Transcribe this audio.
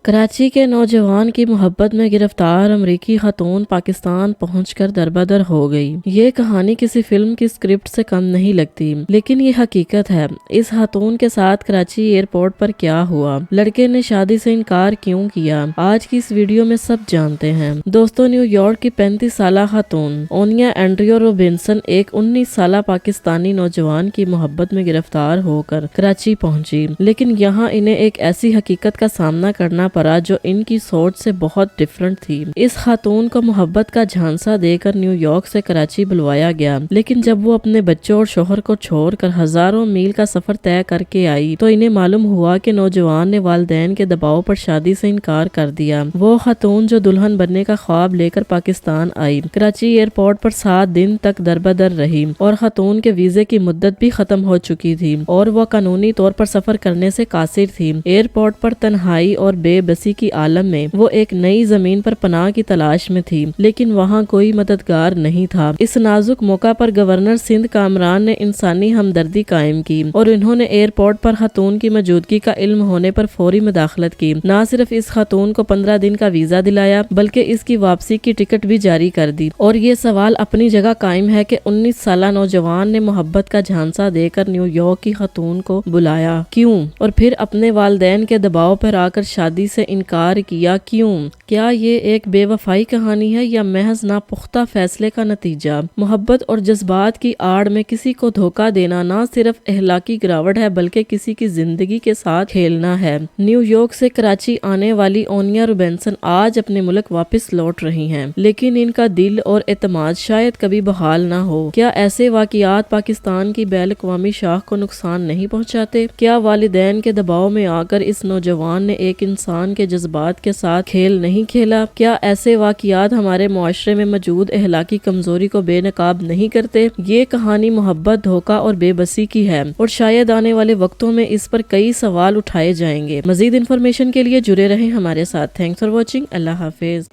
کراچی کے نوجوان کی محبت میں گرفتار امریکی خاتون پاکستان پہنچ کر دربدر ہو گئی۔ یہ کہانی کسی فلم کی اسکرپٹ سے کم نہیں لگتی، لیکن یہ حقیقت ہے۔ اس خاتون کے ساتھ کراچی ایئرپورٹ پر کیا ہوا، لڑکے نے شادی سے انکار کیوں کیا، آج کی اس ویڈیو میں سب جانتے ہیں۔ دوستو، نیو یارک کی 35 سالہ خاتون اونیا اینڈریو روبنسن ایک 19 سالہ پاکستانی نوجوان کی محبت میں گرفتار ہو کر کراچی پہنچی، لیکن یہاں انہیں ایک ایسی حقیقت کا سامنا کرنا پڑا جو ان کی سوچ سے بہت ڈیفرنٹ تھی۔ اس خاتون کو محبت کا جھانسا دے کر نیو یارک سے کراچی بلوایا گیا، لیکن جب وہ اپنے بچوں اور شوہر کو چھوڑ کر ہزاروں میل کا سفر طے کر کے آئی تو انہیں معلوم ہوا کہ نوجوان نے والدین کے دباؤ پر شادی سے انکار کر دیا۔ وہ خاتون جو دلہن بننے کا خواب لے کر پاکستان آئی، کراچی ایئرپورٹ پر 7 دن تک دربدر رہی اور خاتون کے ویزے کی مدت بھی ختم ہو چکی تھی اور وہ قانونی طور پر سفر کرنے سے قاصر تھی۔ ایئرپورٹ پر تنہائی اور بے بسی کی عالم میں وہ ایک نئی زمین پر پناہ کی تلاش میں تھی، لیکن وہاں کوئی مددگار نہیں تھا۔ اس نازک موقع پر گورنر سندھ کامران نے انسانی ہمدردی قائم کی اور انہوں نے ایئرپورٹ پر خاتون کی موجودگی کا علم ہونے پر فوری مداخلت کی۔ نہ صرف اس خاتون کو 15 دن کا ویزا دلایا بلکہ اس کی واپسی کی ٹکٹ بھی جاری کر دی۔ اور یہ سوال اپنی جگہ قائم ہے کہ 19 سالہ نوجوان نے محبت کا جھانسا دے کر نیو یارک کی خاتون کو بلایا کیوں، اور پھر اپنے والدین کے دباؤ پر آ کر شادی سے انکار کیا کیوں؟ کیا یہ ایک بے وفائی کہانی ہے یا محض ناپختہ فیصلے کا نتیجہ؟ محبت اور جذبات کی آڑ میں کسی کو دھوکہ دینا نہ صرف اخلاقی گراوٹ ہے بلکہ کسی کی زندگی کے ساتھ کھیلنا ہے۔ نیو یارک سے کراچی آنے والی اونیا روبنسن آج اپنے ملک واپس لوٹ رہی ہیں، لیکن ان کا دل اور اعتماد شاید کبھی بحال نہ ہو۔ کیا ایسے واقعات پاکستان کی بین الاقوامی شاخ کو نقصان نہیں پہنچاتے؟ کیا والدین کے دباؤ میں آ کر اس نوجوان نے ایک انسان کے جذبات کے ساتھ کھیل نہیں کھیلا؟ کیا ایسے واقعات ہمارے معاشرے میں موجود اخلاقی کمزوری کو بے نقاب نہیں کرتے؟ یہ کہانی محبت، دھوکہ اور بے بسی کی ہے اور شاید آنے والے وقتوں میں اس پر کئی سوال اٹھائے جائیں گے۔ مزید انفارمیشن کے لیے جڑے رہیں ہمارے ساتھ۔ Thanks for watching. اللہ حافظ۔